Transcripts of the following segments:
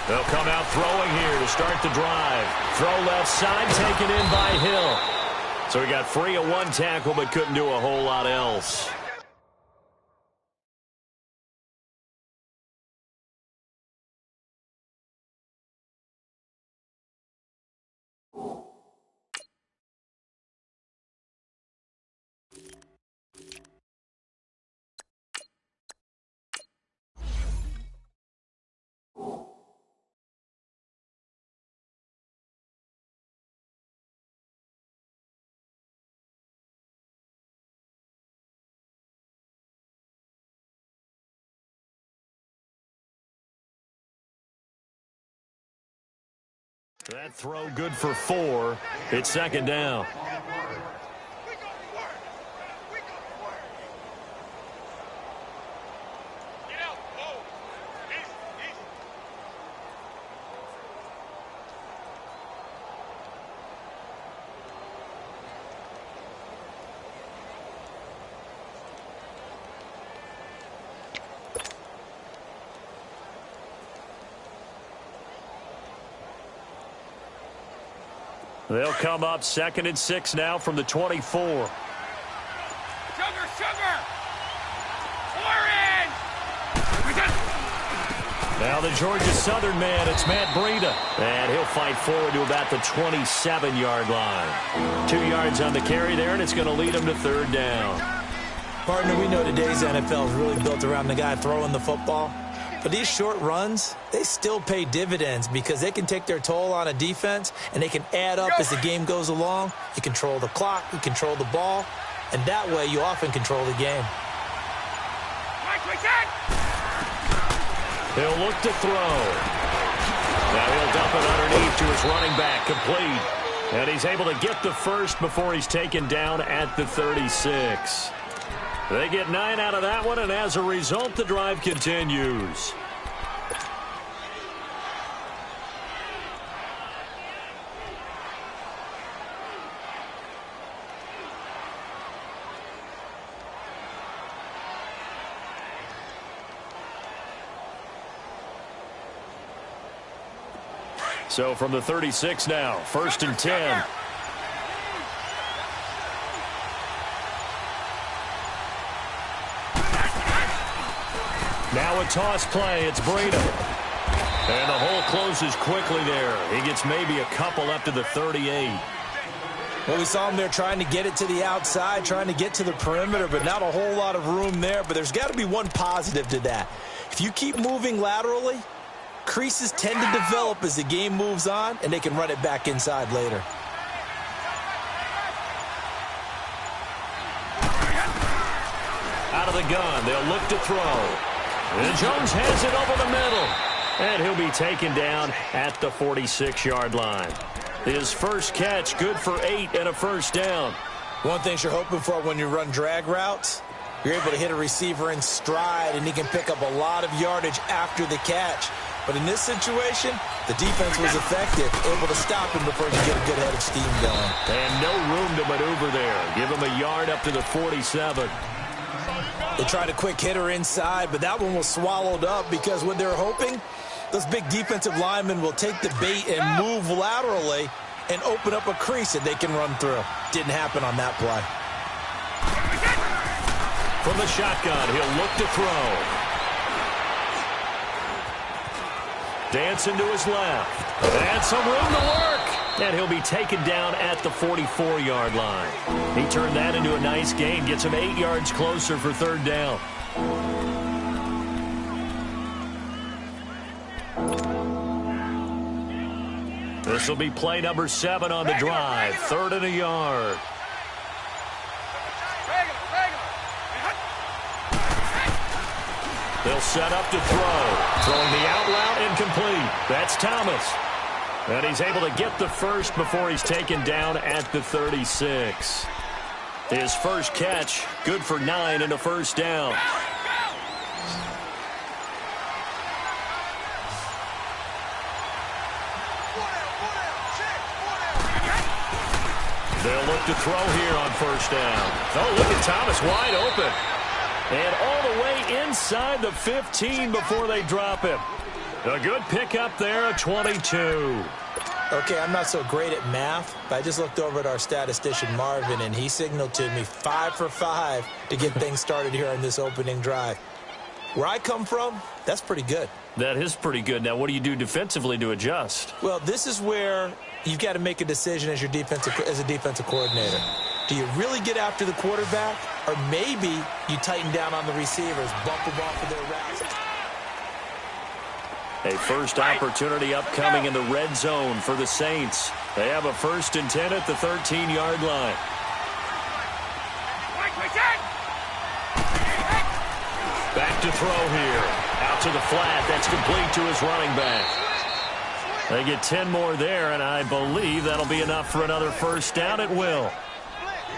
They'll come out throwing here to start the drive. Throw left side, taken in by Hill. So he got free of one tackle, but couldn't do a whole lot else. That throw good for 4. It's second down. They'll come up 2nd and 6 now from the 24. Sugar! Orange! Now the Georgia Southern man, it's Matt Breida. And he'll fight forward to about the 27-yard line. 2 yards on the carry there, and it's going to lead him to 3rd down. Partner, we know today's NFL is really built around the guy throwing the football. But these short runs, they still pay dividends because they can take their toll on a defense and they can add up as the game goes along. You control the clock, you control the ball, and that way you often control the game. He'll look to throw. Now he'll dump it underneath to his running back, complete. And he's able to get the first before he's taken down at the 36. They get 9 out of that one, and as a result, the drive continues. So from the 36 now, 1st and 10. Now a toss play. It's Breida. And the hole closes quickly there. He gets maybe a couple up to the 38. Well, we saw him there trying to get it to the outside, trying to get to the perimeter, but not a whole lot of room there. But there's got to be one positive to that. If you keep moving laterally, creases tend to develop as the game moves on, and they can run it back inside later. Out of the gun, they'll look to throw. And Jones has it over the middle. And he'll be taken down at the 46-yard line. His first catch, good for 8 and a first down. One thing you're hoping for when you run drag routes, you're able to hit a receiver in stride, and he can pick up a lot of yardage after the catch. But in this situation, the defense was effective, able to stop him before he could get a good head of steam going. And no room to maneuver there. Give him a yard up to the 47. They tried a quick hitter inside, but that one was swallowed up because what they're hoping, those big defensive linemen will take the bait and move laterally and open up a crease that they can run through. Didn't happen on that play. From the shotgun, he'll look to throw. Dancing to his left. And some room to work. And he'll be taken down at the 44-yard line. He turned that into a nice gain. Gets him 8 yards closer for 3rd down. This will be play number 7 on the drive. 3rd and a yard. They'll set up to throw. Throwing the out route incomplete. That's Thomas. And he's able to get the first before he's taken down at the 36. His first catch, good for 9 and a first down. They'll look to throw here on first down. Oh, look at Thomas wide open. And all the way inside the 15 before they drop him. A good pickup there, a 22. Okay, I'm not so great at math, but I just looked over at our statistician, Marvin, and he signaled to me 5 for 5 to get things started here on this opening drive. Where I come from, that's pretty good. That is pretty good. Now, what do you do defensively to adjust? Well, this is where you've got to make a decision as a defensive coordinator. Do you really get after the quarterback, or maybe you tighten down on the receivers, bump them off of their routes? A first opportunity upcoming in the red zone for the Saints. They have a 1st and 10 at the 13-yard line. Back to throw here. Out to the flat. That's complete to his running back. They get 10 more there, and I believe that'll be enough for another first down. It will.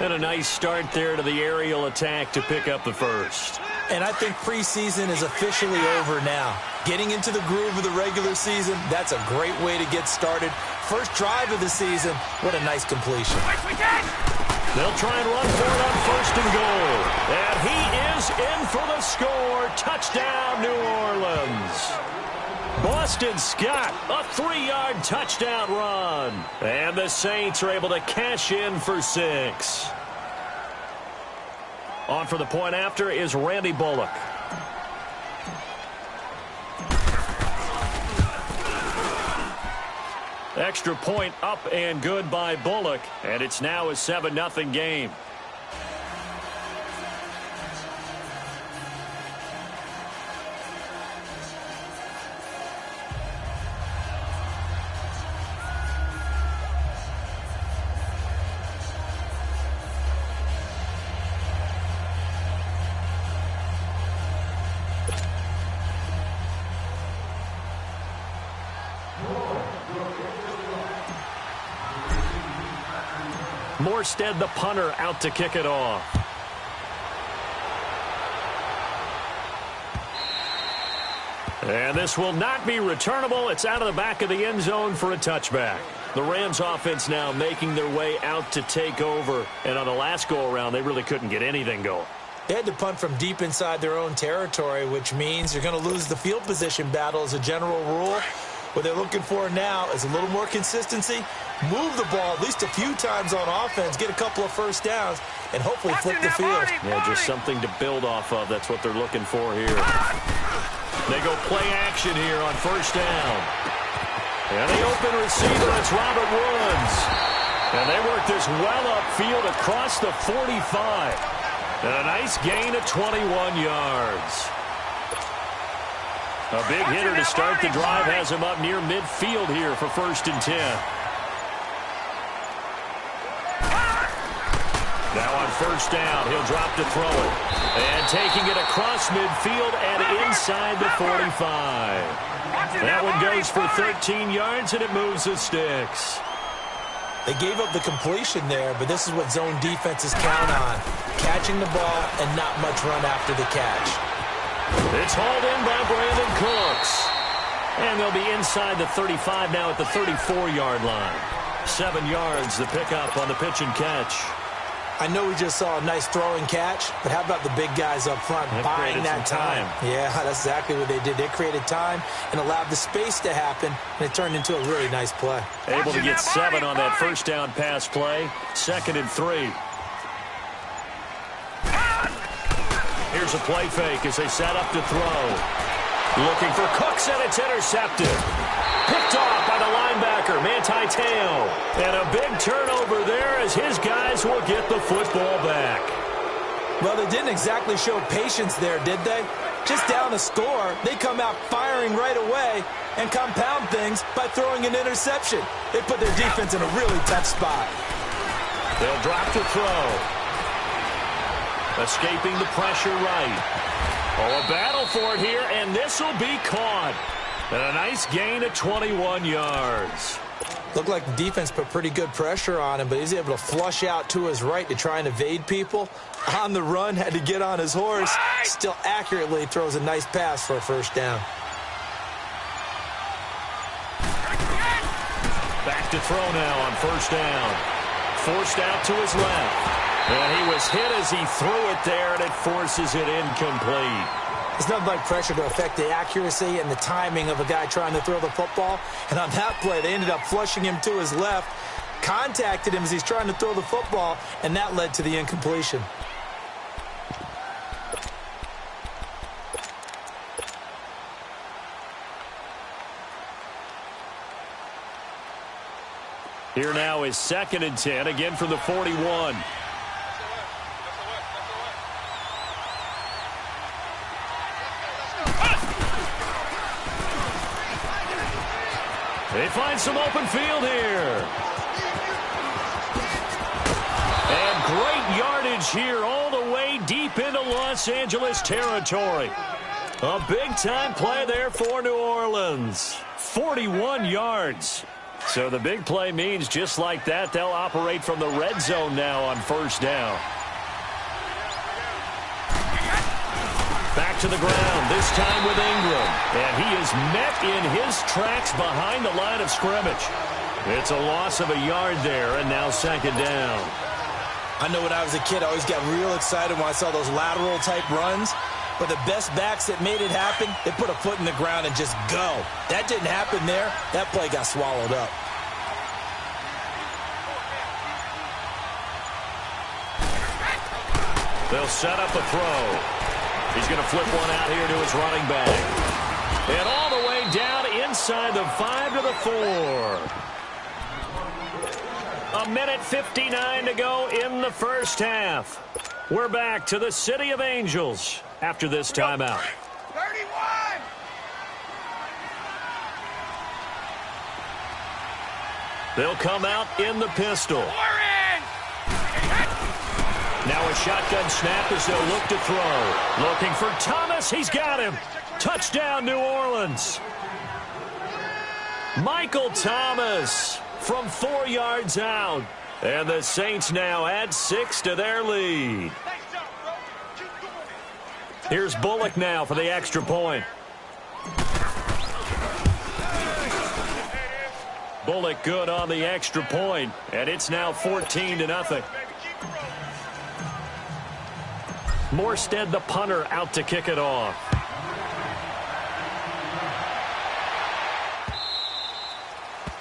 And a nice start there to the aerial attack to pick up the first. And I think preseason is officially over now. Getting into the groove of the regular season, that's a great way to get started. First drive of the season, what a nice completion. They'll try and run for it on 1st and goal. And he is in for the score. Touchdown, New Orleans. Boston Scott, a 3-yard touchdown run. And the Saints are able to cash in for 6. On for the point after is Randy Bullock. Extra point up and good by Bullock. And it's now a 7-0 game. Morstead, the punter, out to kick it off. And this will not be returnable. It's out of the back of the end zone for a touchback. The Rams offense now making their way out to take over. And on the last go-around, they really couldn't get anything going. They had to punt from deep inside their own territory, which means you're going to lose the field position battle as a general rule. What they're looking for now is a little more consistency, move the ball at least a few times on offense, get a couple of first downs, and hopefully flip the field. Yeah, just something to build off of. That's what they're looking for here. They go play action here on 1st down. And the open receiver, it's Robert Woods. And they work this well upfield across the 45. And a nice gain of 21 yards. A big hitter to start the drive has him up near midfield here for 1st and 10. Now on 1st down, he'll drop to throw it. And taking it across midfield and inside the 45. That one goes for 13 yards, and it moves the sticks. They gave up the completion there, but this is what zone defenses count on. Catching the ball and not much run after the catch. It's hauled in by Brandon Cooks. And they'll be inside the 35 now at the 34-yard line. 7 yards the pickup on the pitch and catch. I know we just saw a nice throwing catch, but how about the big guys up front buying that time? Yeah, that's exactly what they did. They created time and allowed the space to happen, and it turned into a really nice play. Able to get 7 on that 1st down pass play. 2nd and 3. Here's a play fake as they set up to throw. Looking for Cooks, and it's intercepted. Picked off by the linebacker, Manti Te'o. And a big turnover there as his guys will get the football back. Well, they didn't exactly show patience there, did they? Just down a score, they come out firing right away and compound things by throwing an interception. They put their defense in a really tough spot. They'll drop to throw. Escaping the pressure right. Oh, a battle for it here, and this will be caught. And a nice gain of 21 yards. Looked like the defense put pretty good pressure on him, but he's able to flush out to his right to try and evade people. On the run, had to get on his horse. Still accurately throws a nice pass for a 1st down. Back to throw now on 1st down. Forced out to his left. And he was hit as he threw it there, and it forces it incomplete. It's nothing like pressure to affect the accuracy and the timing of a guy trying to throw the football. And on that play, they ended up flushing him to his left, contacted him as he's trying to throw the football, and that led to the incompletion. Here now is 2nd and 10, again from the 41. They find some open field here. And great yardage here all the way deep into Los Angeles territory. A big-time play there for New Orleans. 41 yards. So the big play means just like that, they'll operate from the red zone now on 1st down. Back to the ground, this time with Ingram. And he is met in his tracks behind the line of scrimmage. It's a loss of a yard there, and now 2nd down. I know when I was a kid, I always got real excited when I saw those lateral-type runs. But the best backs that made it happen, they put a foot in the ground and just go. That didn't happen there. That play got swallowed up. They'll set up a throw. He's going to flip one out here to his running back. And all the way down inside the 5 to the 4. A minute 59 to go in the 1st half. We're back to the City of Angels after this timeout. 31! They'll come out in the pistol. Now a shotgun snap as they'll look to throw. Looking for Thomas. He's got him. Touchdown, New Orleans. Michael Thomas from 4 yards out. And the Saints now add 6 to their lead. Here's Bullock now for the extra point. Bullock good on the extra point, and it's now 14-0. Morstead, the punter, out to kick it off.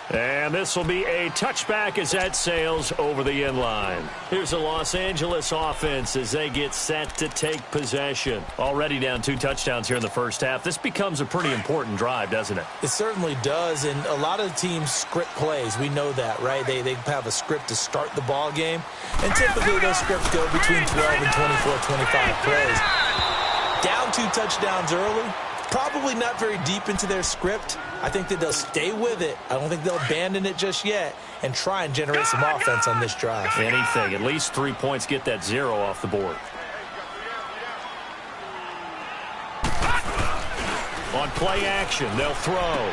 And this will be a touchback as that sails over the end line. Here's the Los Angeles offense as they get set to take possession. Already down 2 touchdowns here in the 1st half. This becomes a pretty important drive, doesn't it? It certainly does, and a lot of the teams script plays. We know that, right? They have a script to start the ball game, and typically those scripts go between 12 and 24, 25 plays. Down 2 touchdowns early, probably not very deep into their script. I think that they'll stay with it. I don't think they'll abandon it just yet and try and generate some offense on this drive. Anything. At least 3 points, get that 0 off the board. On play action, they'll throw.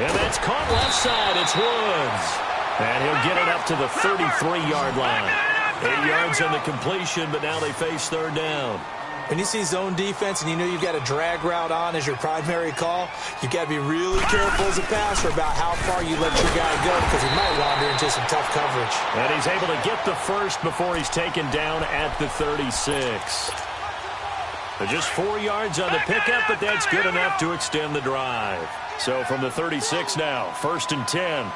And that's caught left side. It's Woods. And he'll get it up to the 33-yard line. 8 yards on the completion, but now they face 3rd down. When you see zone defense and you know you've got a drag route on as your primary call, you've got to be really careful as a passer about how far you let your guy go because he might wander into some tough coverage. And he's able to get the first before he's taken down at the 36. Just 4 yards on the pickup, but that's good enough to extend the drive. So from the 36 now, 1st and 10. All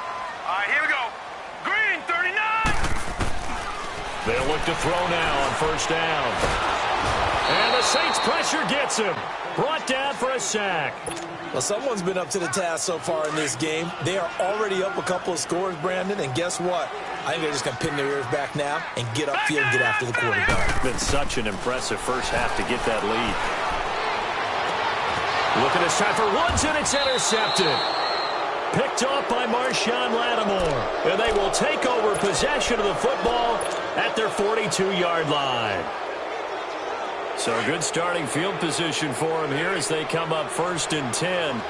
right, here we go. Green, 39! They'll look to throw now on 1st down. And the Saints pressure gets him. Brought down for a sack. Well, someone's been up to the task so far in this game. They are already up a couple of scores, Brandon, and guess what? I think they're just going to pin their ears back now and get upfield and get after the quarterback. It's been such an impressive 1st half to get that lead. Look at this time for Woods, and it's intercepted. Picked off by Marshawn Lattimore. And they will take over possession of the football at their 42-yard line. So good starting field position for them here as they come up 1st and 10.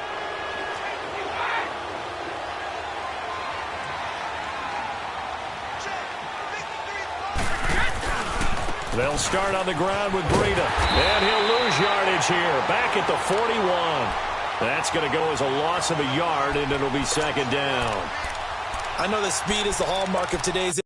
They'll start on the ground with Breida. And he'll lose yardage here. Back at the 41. That's going to go as a loss of a yard, and it'll be 2nd down. I know that speed is the hallmark of today's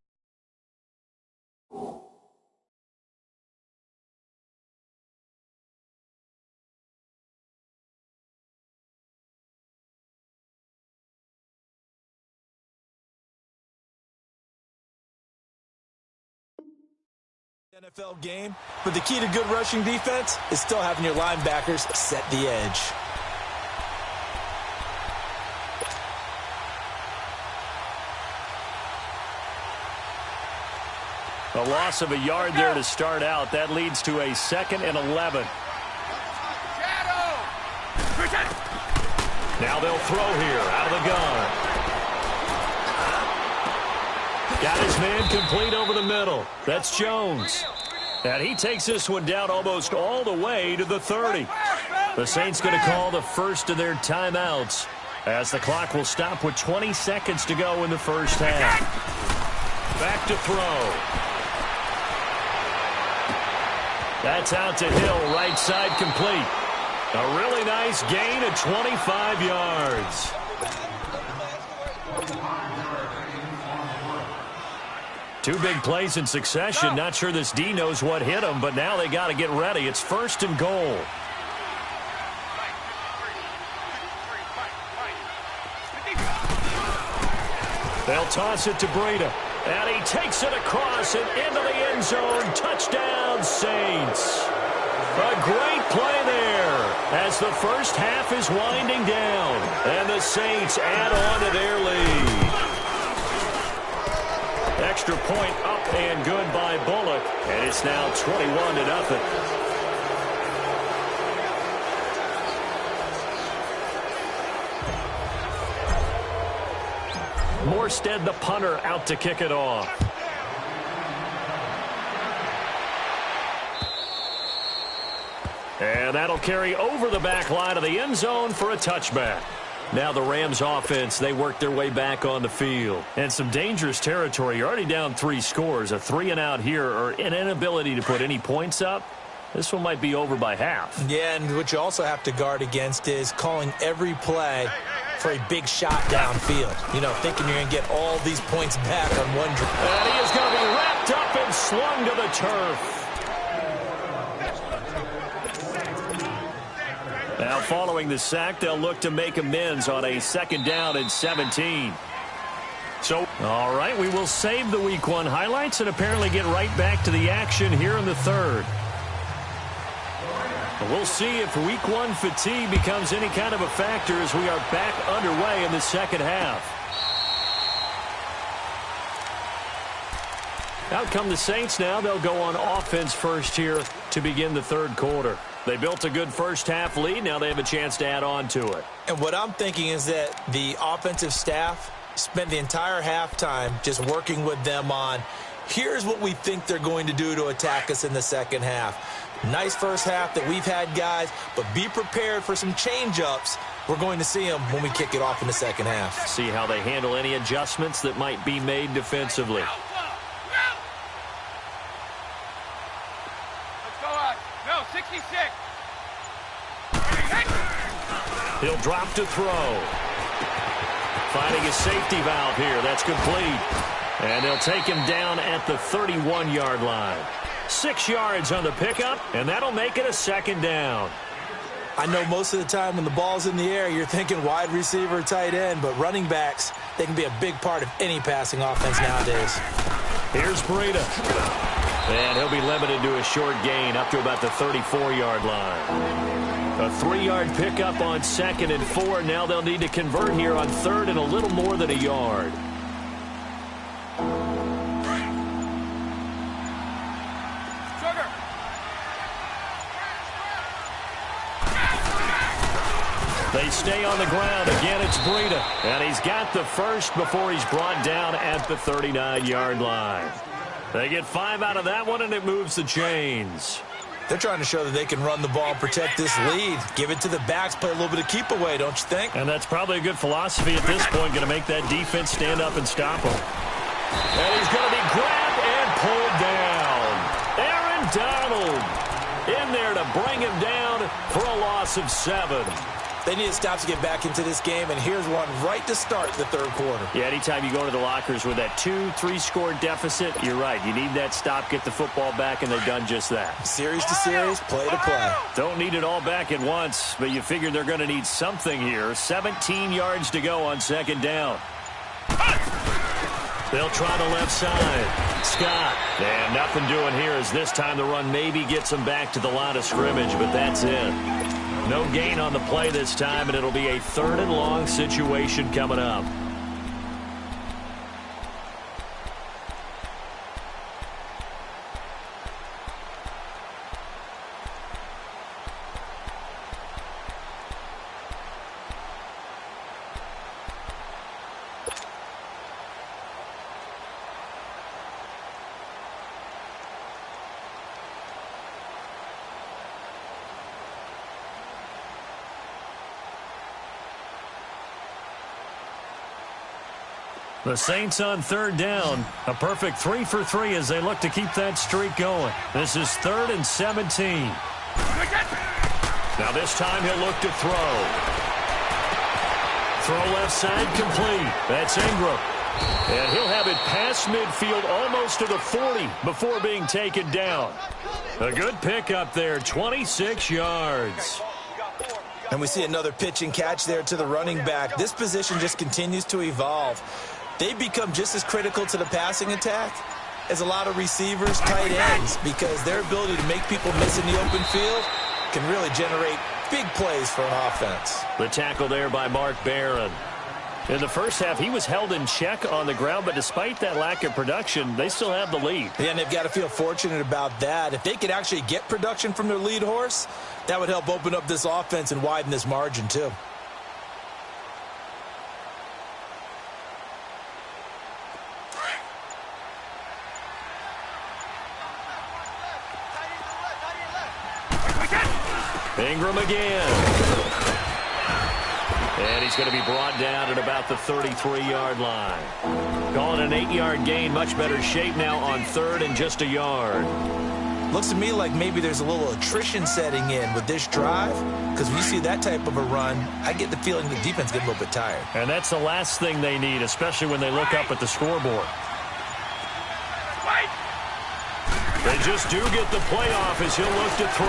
NFL game, but the key to good rushing defense is still having your linebackers set the edge. A loss of a yard there to start out. That leads to a 2nd and 11. Now they'll throw here out of the gun. Got his man complete over the middle. That's Jones. And he takes this one down almost all the way to the 30. The Saints going to call the first of their timeouts as the clock will stop with 20 seconds to go in the first half. Back to throw. That's out to Hill, right side complete. A really nice gain of 25 yards. Two big plays in succession. Not sure this D knows what hit him, but now they got to get ready. It's 1st and goal. They'll toss it to Breida. And he takes it across and into the end zone. Touchdown, Saints. A great play there as the first half is winding down. And the Saints add on to their lead. Extra point up and good by Bullock. And it's now 21-0. Morstead, the punter, out to kick it off. And that'll carry over the back line of the end zone for a touchback. Now the Rams offense, they work their way back on the field. And some dangerous territory. You're already down 3 scores. A 3-and-out here or an inability to put any points up. This one might be over by half. Yeah, and what you also have to guard against is calling every play for a big shot downfield. You know, thinking you're going to get all these points back on one drive. And he is going to be wrapped up and slung to the turf. Now following the sack, they'll look to make amends on a 2nd down and 17. So, all right, we will save the Week 1 highlights and apparently get right back to the action here in the 3rd. We'll see if Week 1 fatigue becomes any kind of a factor as we are back underway in the 2nd half. Out come the Saints now. They'll go on offense first here to begin the 3rd quarter. They built a good first half lead. Now they have a chance to add on to it. And what I'm thinking is that the offensive staff spent the entire halftime just working with them on, here's what we think they're going to do to attack us in the 2nd half. Nice first half that we've had, guys, but be prepared for some change-ups. We're going to see them when we kick it off in the 2nd half. See how they handle any adjustments that might be made defensively. Let's go out. No, 66. He'll drop to throw. Finding a safety valve here. That's complete. And they'll take him down at the 31-yard line. 6 yards on the pickup, and that'll make it a 2nd down. I know most of the time when the ball's in the air, you're thinking wide receiver, tight end, but running backs, they can be a big part of any passing offense nowadays. Here's Breida. And he'll be limited to a short gain up to about the 34-yard line. A 3-yard pickup on 2nd and 4. Now they'll need to convert here on 3rd and a little more than a yard. They stay on the ground. Again, it's Breida. And he's got the first before he's brought down at the 39-yard line. They get 5 out of that one, and it moves the chains. They're trying to show that they can run the ball and protect this lead. Give it to the backs, play a little bit of keep away, don't you think? And that's probably a good philosophy at this point, going to make that defense stand up and stop him. And he's going to be grabbed and pulled down. Aaron Donald in there to bring him down for a loss of 7. They need to stop to get back into this game, and here's one right to start the 3rd quarter. Yeah, anytime you go into the lockers with that 2-3-score deficit, you're right. You need that stop, get the football back, and they've done just that. Series to series, play to play. Don't need it all back at once, but you figure they're going to need something here. 17 yards to go on 2nd down. They'll try the left side. Scott. And nothing doing here as this time the run maybe gets them back to the line of scrimmage, but that's it. No gain on the play this time, and it'll be a 3rd and long situation coming up. The Saints on 3rd down. A perfect 3 for 3 as they look to keep that streak going. This is 3rd and 17. Now this time he'll look to throw. Throw left side complete. That's Ingram. And he'll have it past midfield almost to the 40 before being taken down. A good pickup there, 26 yards. And we see another pitch and catch there to the running back. This position just continues to evolve. They become just as critical to the passing attack as a lot of receivers, tight ends, because their ability to make people miss in the open field can really generate big plays for an offense. The tackle there by Mark Barron. In the first half, he was held in check on the ground, but despite that lack of production, they still have the lead. Yeah, and they've got to feel fortunate about that. If they could actually get production from their lead horse, that would help open up this offense and widen this margin too. Ingram again. And he's going to be brought down at about the 33-yard line. Calling an 8-yard gain, much better shape now on 3rd and just a yard. Looks to me like maybe there's a little attrition setting in with this drive, because when you see that type of a run, I get the feeling the defense gets a little bit tired. And that's the last thing they need, especially when they look up at the scoreboard. They just do get the play off as he'll look to throw.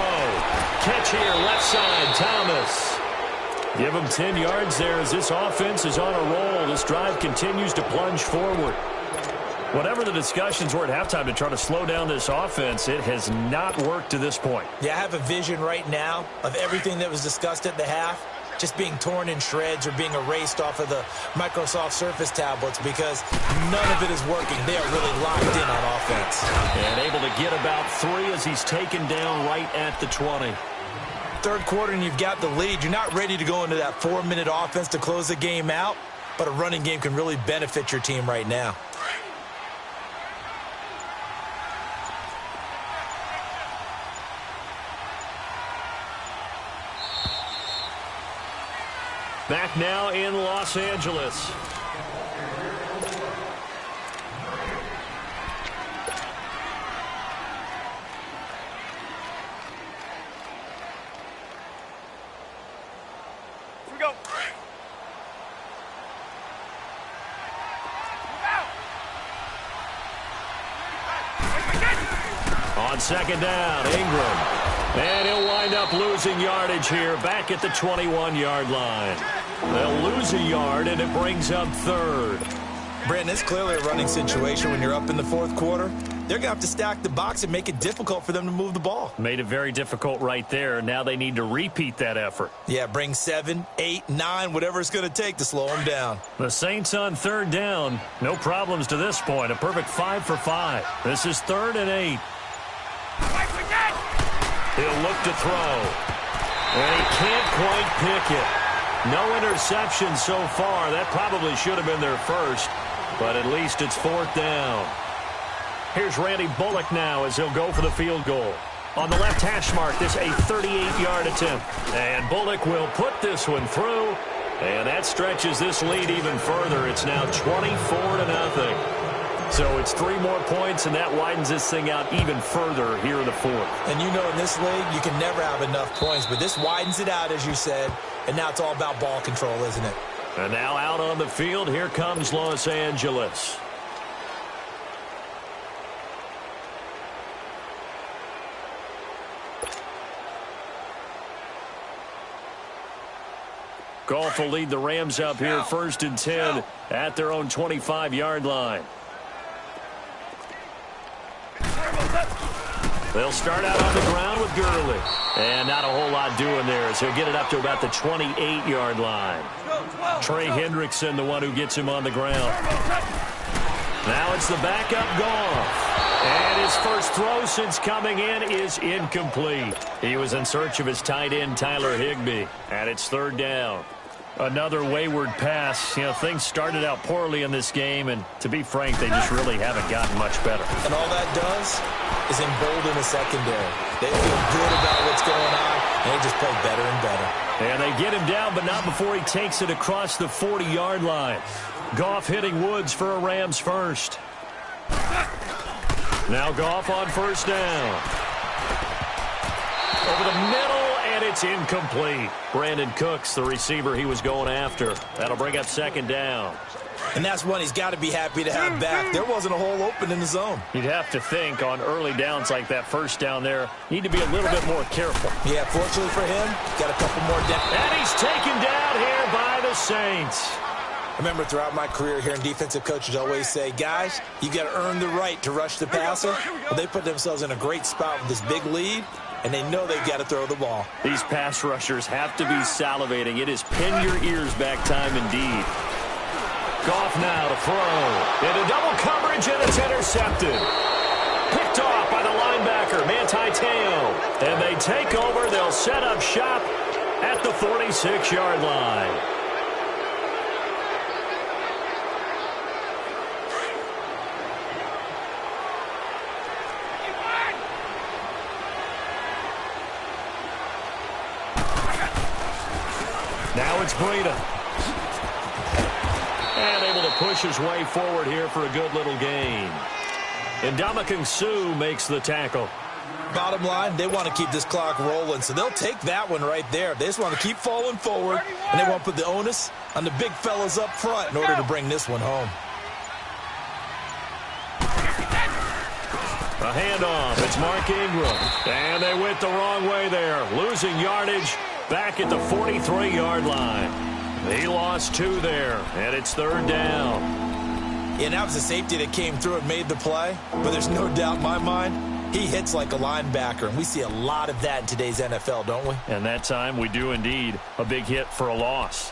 Catch here, left side, Thomas. Give him 10 yards there as this offense is on a roll. This drive continues to plunge forward. Whatever the discussions were at halftime to try to slow down this offense, it has not worked to this point. Yeah, I have a vision right now of everything that was discussed at the half just being torn in shreds or being erased off of the Microsoft Surface tablets because none of it is working. They are really locked in on offense. And able to get about 3 as he's taken down right at the 20. 3rd quarter and you've got the lead. You're not ready to go into that 4-minute offense to close the game out, but a running game can really benefit your team right now. Back now in Los Angeles. Here we go. On 2nd down, Ingram. And he'll wind up losing yardage here back at the 21-yard line. They'll lose a yard, and it brings up 3rd. Brandon, it's clearly a running situation when you're up in the 4th quarter. They're going to have to stack the box and make it difficult for them to move the ball. Made it very difficult right there. Now they need to repeat that effort. Yeah, bring 7, 8, 9, whatever it's going to take to slow them down. The Saints on 3rd down. No problems to this point. A perfect 5 for 5. This is 3rd and 8. He'll look to throw. And he can't quite pick it. No interception so far. That probably should have been their first, but at least it's 4th down. Here's Randy Bullock now as he'll go for the field goal. On the left hash mark, this a 38-yard attempt. And Bullock will put this one through, and that stretches this lead even further. It's now 24-0. So it's 3 more points, and that widens this thing out even further here in the 4th. And you know in this league, you can never have enough points, but this widens it out, as you said, and now it's all about ball control, isn't it? And now out on the field, here comes Los Angeles. Goff will lead the Rams up here 1st and 10 at their own 25-yard line. They'll start out on the ground with Gurley. And not a whole lot doing there, as he'll get it up to about the 28-yard line. Trey Hendrickson, the one who gets him on the ground. Now it's the backup Goff. And his first throw since coming in is incomplete. He was in search of his tight end, Tyler Higbee. And it's third down. Another wayward pass. You know, things started out poorly in this game, and to be frank, they just really haven't gotten much better. And all that does is embolden the secondary. They feel good about what's going on, and they just play better and better. And they get him down, but not before he takes it across the 40-yard line. Goff hitting Woods for a Rams first. Now Goff on first down. Over the middle, and it's incomplete. Brandon Cooks, the receiver he was going after. That'll bring up second down. And that's one he's got to be happy to have back. There wasn't a hole open in the zone. You'd have to think on early downs like that first down there, need to be a little bit more careful. Yeah, fortunately for him, got a couple more depth. And he's taken down here by the Saints. I remember throughout my career hearing defensive coaches always say, guys, you got to earn the right to rush the passer. Well, they put themselves in a great spot with this big lead, and they know they've got to throw the ball. These pass rushers have to be salivating. It is pin your ears back time indeed. Goff now to throw. Into double coverage, and it's intercepted. Picked off by the linebacker, Manti Te'o. And they take over. They'll set up shop at the 46-yard line. Now it's Breida. And able to push his way forward here for a good little gain. And ABDagunna663's makes the tackle. Bottom line, they want to keep this clock rolling, so they'll take that one right there. They just want to keep falling forward, and they want to put the onus on the big fellas up front in order to bring this one home. A handoff. It's Mark Ingram. And they went the wrong way there. Losing yardage back at the 43-yard line. He lost 2 there, and it's third down. Yeah, that was a safety that came through and made the play, but there's no doubt in my mind, he hits like a linebacker, and we see a lot of that in today's NFL, don't we? And that time we do indeed. A big hit for a loss.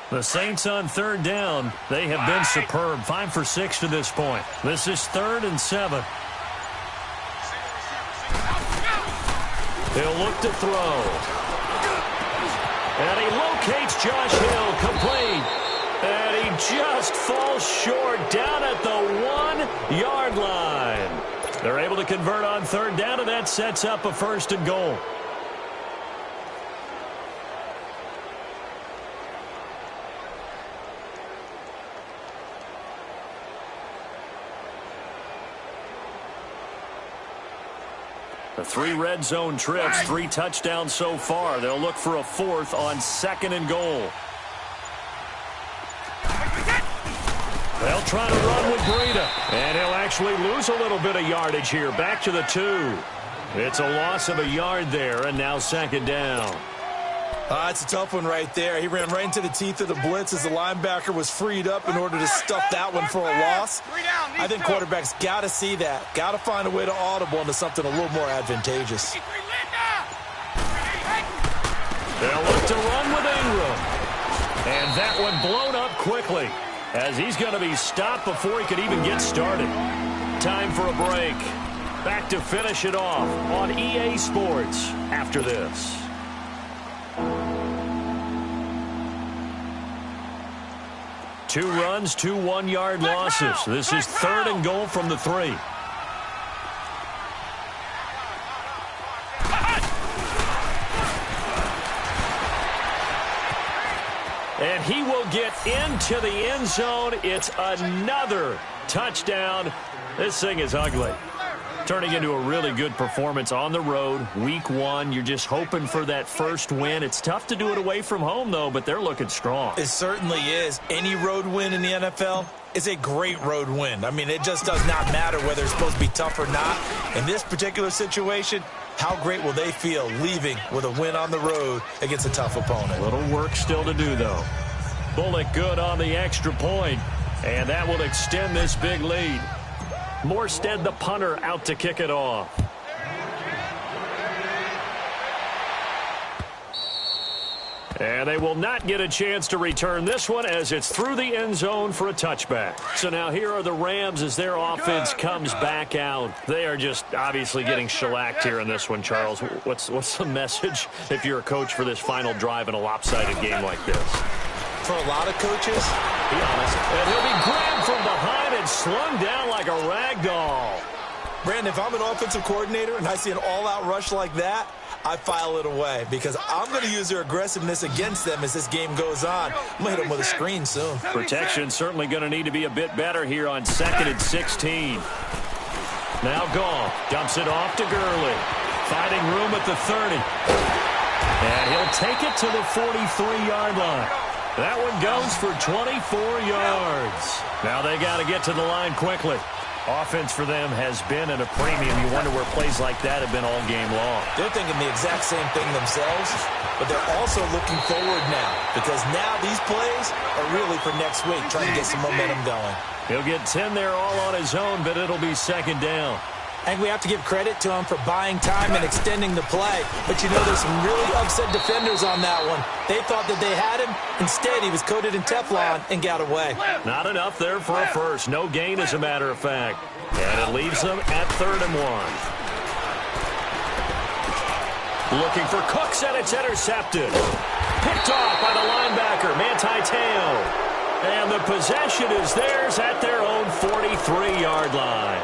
The Saints on third down. They have been superb. 5 for 6 to this point. This is 3rd and 7. He'll look to throw. And he locates Josh Hill, complete. And he just falls short down at the 1-yard line. They're able to convert on third down, and that sets up a 1st and goal. The 3 red zone trips, 3 touchdowns so far. They'll look for a 4th on 2nd and goal. They'll try to run with Breida. And he'll actually lose a little bit of yardage here. Back to the 2. It's a loss of a yard there, and now 2nd down. It's a tough one right there. He ran right into the teeth of the blitz as the linebacker was freed up in order to stuff that one for a loss. I think quarterbacks got to see that. Got to find a way to audible into something a little more advantageous. They'll look to run with Ingram. And that one blown up quickly as he's going to be stopped before he could even get started. Time for a break. Back to finish it off on EA Sports after this. Two runs, 2 one-yard losses. This is 3rd and goal from the 3. And he will get into the end zone. It's another touchdown. This thing is ugly. Turning into a really good performance on the road. Week 1, you're just hoping for that first win. It's tough to do it away from home, though, but they're looking strong. It certainly is. Any road win in the NFL, is a great road win. I mean, it just does not matter whether it's supposed to be tough or not. In this particular situation, how great will they feel leaving with a win on the road against a tough opponent? Little work still to do, though. Bullock good on the extra point, and that will extend this big lead. Morstead, the punter, out to kick it off. And they will not get a chance to return this one as it's through the end zone for a touchback. So now here are the Rams as their offense comes back out. They are just obviously getting shellacked here in this one, Charles. What's the message if you're a coach for this final drive in a lopsided game like this? For a lot of coaches, be honest. And he'll be grabbed from behind and slung down like a rag doll. Brandon, if I'm an offensive coordinator and I see an all-out rush like that, I file it away because I'm going to use their aggressiveness against them as this game goes on. I'm going to hit them with a screen soon. Protection certainly going to need to be a bit better here on 2nd and 16. Now Goff dumps it off to Gurley. Finding room at the 30. And he'll take it to the 43-yard line. That one goes for 24 yards. Now they got to get to the line quickly. Offense for them has been at a premium. You wonder where plays like that have been all game long. They're thinking the exact same thing themselves, but they're also looking forward now because now these plays are really for next week, trying to get some momentum going. He'll get 10 there all on his own, but it'll be 2nd down. I think we have to give credit to him for buying time and extending the play. But, you know, there's some really upset defenders on that one. They thought that they had him. Instead, he was coated in Teflon and got away. Not enough there for a first. No gain, as a matter of fact. And it leaves them at 3rd and 1. Looking for Cooks, and it's intercepted. Picked off by the linebacker, Manti Te'o. And the possession is theirs at their own 43-yard line.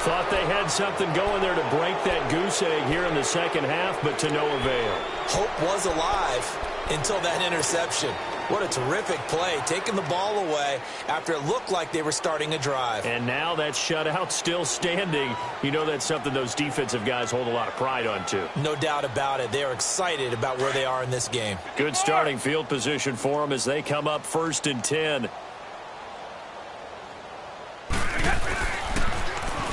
Thought they had something going there to break that goose egg here in the second half, but to no avail. Hope was alive until that interception. What a terrific play, taking the ball away after it looked like they were starting a drive. And now that shutout still standing. You know that's something those defensive guys hold a lot of pride on, too. No doubt about it. They're excited about where they are in this game. Good starting field position for them as they come up 1st and 10.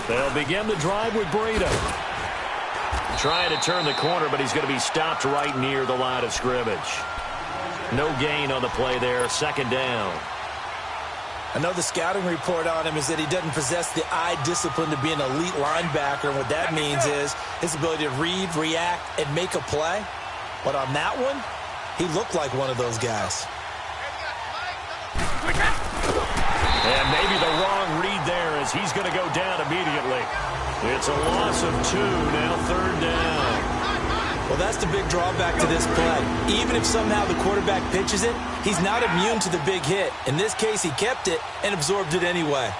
They'll begin the drive with Breida. Trying to turn the corner, but he's going to be stopped right near the line of scrimmage. No gain on the play there, 2nd down. I know the scouting report on him is that he doesn't possess the eye discipline to be an elite linebacker. And what that means is his ability to read, react, and make a play. But on that one, he looked like one of those guys. And maybe the wrong read there as he's going to go down immediately. It's a loss of 2, now 3rd down. Well, that's the big drawback to this play. Even if somehow the quarterback pitches it, he's not immune to the big hit. In this case, he kept it and absorbed it anyway.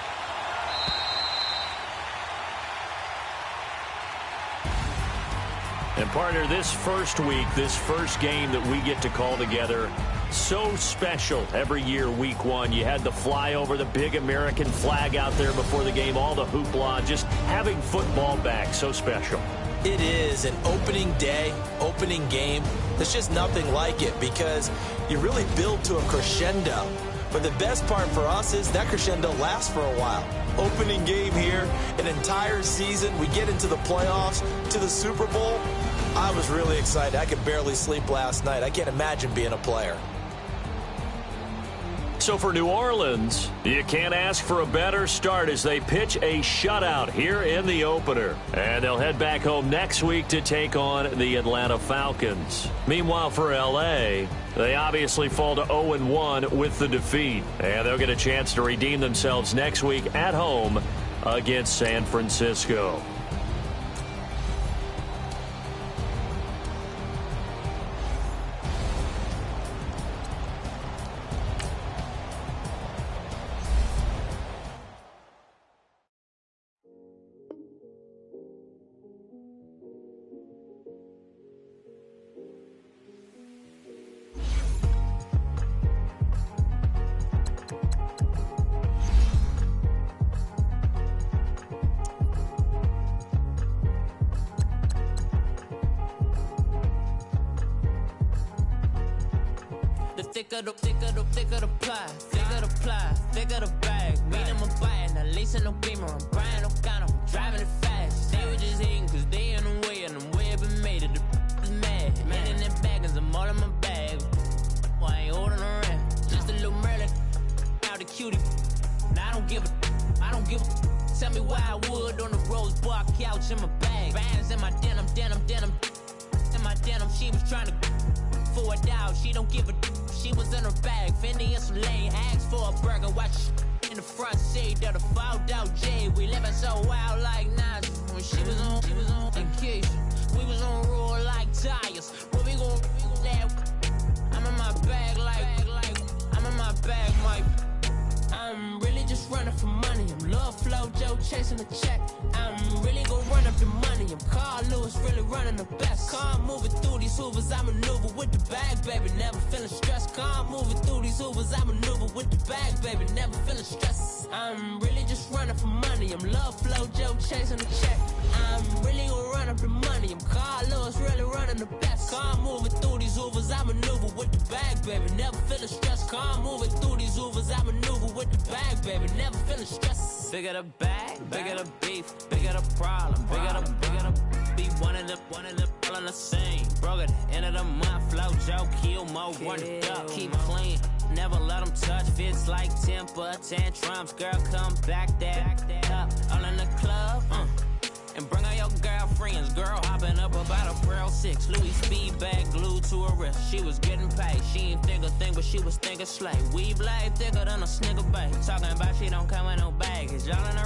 And partner, this first week, this first game that we get to call together, so special every year, week 1. You had the flyover, the big American flag out there before the game, all the hoopla, just having football back, so special. It is an opening day, opening game. There's just nothing like it because you really build to a crescendo. But the best part for us is that crescendo lasts for a while. Opening game here, an entire season, we get into the playoffs, to the Super Bowl. I was really excited. I could barely sleep last night. I can't imagine being a player. So for New Orleans, you can't ask for a better start as they pitch a shutout here in the opener. And they'll head back home next week to take on the Atlanta Falcons. Meanwhile, for L.A., they obviously fall to 0-1 with the defeat. And they'll get a chance to redeem themselves next week at home against San Francisco. The thicker the pie, thicker the ply, thicker the bag. Meet them a buy, now leasing no beamer. I'm buying no gun, I'm driving it fast. They were just hating cause they in the way, and I'm way up and made it. The is mad. Man in them baggins, I'm all in my bag. Well, I ain't holding around. Just a little Merlin, out the cutie. Now I don't give a. Tell me why I would on the rose bar couch in my bag. Bands in my denim. In my denim, she was trying to for it out. She don't give a. She was in her bag. Fendi and some lane. Asked for a burger. Watch in the front seat of the fouled out J. We living so wild like Nas. When she was on vacation. We was on roll like tires. What we gon' that? I'm in my bag like I'm in my bag, Mike. I'm really just running for money. I'm Love Flow Joe chasing the check. I'm really gon' run up the money. I'm Carl Lewis, really running the best. Calm moving through these Hoovers, I maneuver with the bag, baby. Never feeling stressed. Calm moving through these Hoovers, I maneuver with the bag, baby. Never feeling stressed. I'm really just running for money. I'm Love Flow Joe chasing the check. I'm really gon' run up the money. I'm Carl Lewis, really running the best. Calm moving through these Hoovers, I maneuver with the bag, baby. Never feeling stressed. Calm moving through these Hoovers, I maneuver with the bag, baby. Never feeling stressed. Bigger the bag, bigger the beef, bigger the problem, bigger the be one of the all in the same. Broke at the end of the month, Flow Joe, kill more, run it up, keep clean. Never let them touch, fits like temper tantrums. Girl, come back that up, all in the club, and bring all your girlfriends. Girl hopping up about a Pearl 6 Louis speed bag glued to her wrist. She was getting paid. She ain't think a thing, but she was thinking slay. We blade thicker than a snigger bait. Talking about she don't come with no baggage. All in